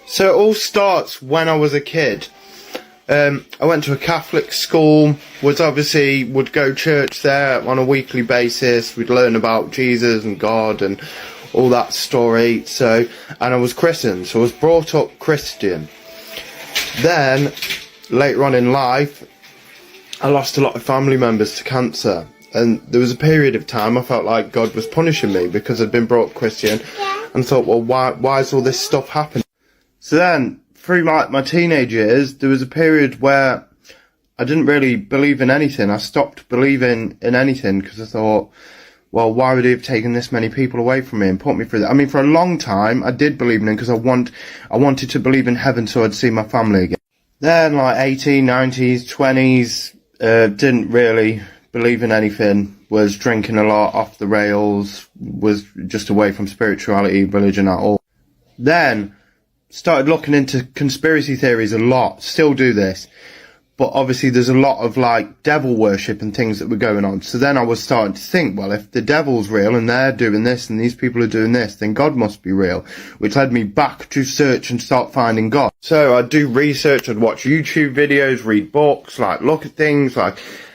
So it all starts when I was a kid. I went to a Catholic school, would go to church there on a weekly basis. We'd learn about Jesus and God and all that story. And I was christened, so I was brought up Christian. Then, later on in life, I lost a lot of family members to cancer. And there was a period of time I felt like God was punishing me because I'd been brought up Christian, and thought, well, why is all this stuff happening? So then, through my teenage years, there was a period where I didn't really believe in anything. I stopped believing in anything because I thought, well, why would he have taken this many people away from me and put me through that? I mean, for a long time, I did believe in him because I wanted to believe in heaven so I'd see my family again. Then, 18, 90s, 20s, didn't really believe in anything, was drinking a lot, off the rails, was just away from spirituality, religion at all. Then, started looking into conspiracy theories a lot, still do this, but obviously there's a lot of devil worship and things that were going on. So then I was starting to think, well, if the devil's real and they're doing this and these people are doing this, then God must be real, which led me back to search and start finding God. So I'd do research, I'd watch YouTube videos, read books, look at things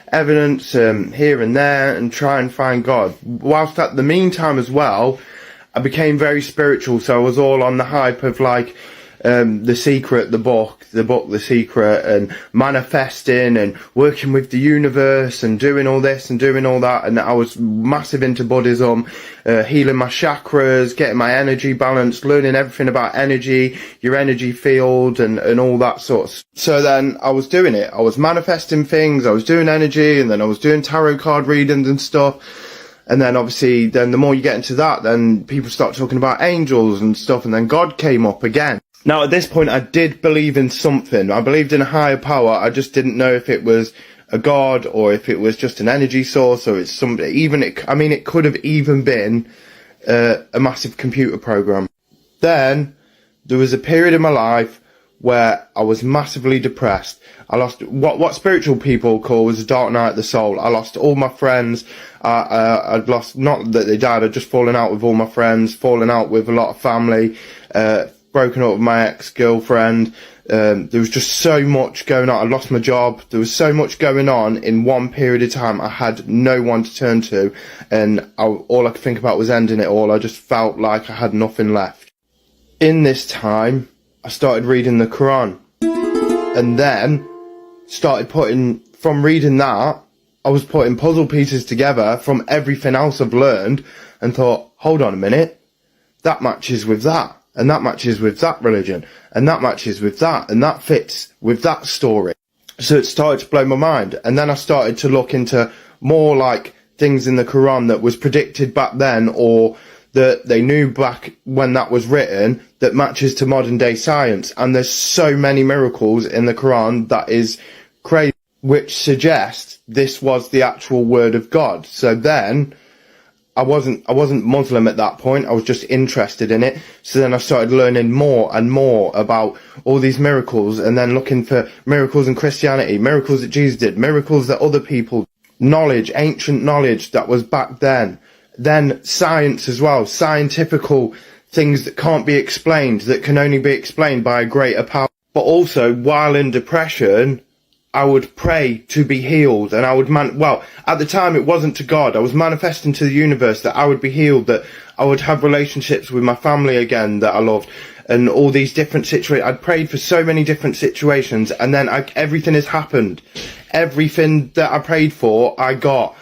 evidence here and there and try and find God. Whilst at the meantime as well, I became very spiritual, so I was all on the hype of The Secret, the book, The Secret, and manifesting and working with the universe and doing all this and doing all that. And I was massive into Buddhism, healing my chakras, getting my energy balanced, learning everything about energy, your energy field and all that sort of stuff. So then I was doing it. I was manifesting things, I was doing energy, and then I was doing tarot card readings and stuff. And then obviously, the more you get into that, then people start talking about angels and stuff, and then God came up again. Now, at this point, I did believe in something. I believed in a higher power. I just didn't know if it was a God or if it was just an energy source or it's something. It could have even been a massive computer program. Then there was a period in my life where I was massively depressed. I lost what spiritual people call was a dark night of the soul. I lost all my friends. I'd lost, not that they died, I'd just fallen out with all my friends, fallen out with a lot of family, broken up with my ex-girlfriend. There was just so much going on. I lost my job. There was so much going on in one period of time. I had no one to turn to, and all I could think about was ending it all. I just felt like I had nothing left. In this time, I started reading the Quran, and then started from reading that, I was putting puzzle pieces together from everything else I've learned, and thought, hold on a minute, that matches with that. And that matches with that religion, and that matches with that, and that fits with that story. So it started to blow my mind, and then I started to look into more things in the Quran that was predicted back then, or that they knew back when that was written, that matches to modern day science. And there's so many miracles in the Quran that is crazy, which suggests this was the actual word of God. So then I wasn't Muslim at that point. I was just interested in it. So then I started learning more and more about all these miracles, and then looking for miracles in Christianity, miracles that Jesus did, miracles that other people, knowledge, ancient knowledge that was back then. Then science as well, scientifical things that can't be explained, that can only be explained by a greater power. But also, while in depression, I would pray to be healed, and I would at the time it wasn't to God. I was manifesting to the universe that I would be healed, that I would have relationships with my family again that I loved, and all these different situations. I'd prayed for so many different situations, and then everything has happened. Everything that I prayed for, I got,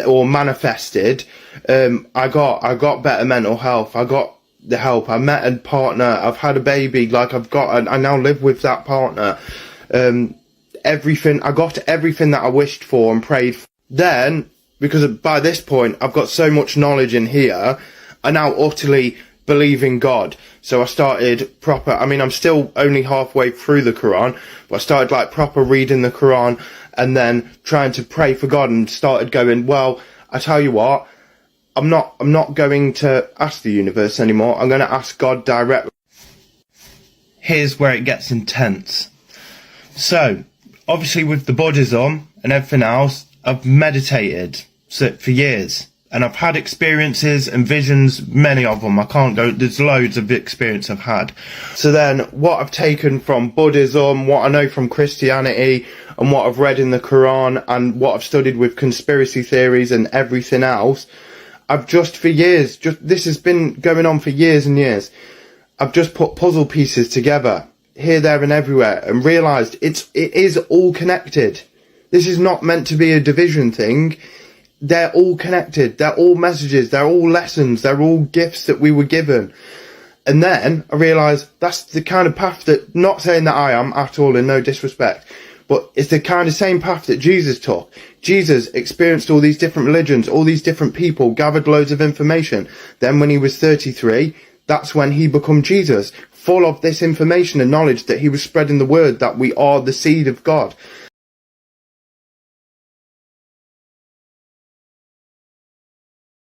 or manifested. I got better mental health. I got the help. I met a partner. I've had a baby. I now live with that partner. I got everything that I wished for and prayed for. Then, because by this point I've got so much knowledge in here, I now utterly believe in God. So I started I'm still only halfway through the Quran, but I started proper reading the Quran, and then trying to pray for God, and started going, well, I tell you what, I'm not going to ask the universe anymore. I'm going to ask God directly. Here's where it gets intense. So, obviously with the Buddhism and everything else, I've meditated for years. And I've had experiences and visions, many of them. I can't go, there's loads of experience I've had. So then what I've taken from Buddhism, what I know from Christianity, and what I've read in the Quran, and what I've studied with conspiracy theories and everything else, I've just for years, this has been going on for years and years, I've just put puzzle pieces together, here, there and everywhere, and realised it is all connected. This is not meant to be a division thing. They're all connected. They're all messages. They're all lessons. They're all gifts that we were given. And then I realised that's the kind of path that, not saying that I am at all, in no disrespect, but it's the kind of same path that Jesus took. Jesus experienced all these different religions, all these different people, gathered loads of information. Then when he was 33, that's when he became Jesus, full of this information and knowledge that he was spreading the word that we are the seed of God.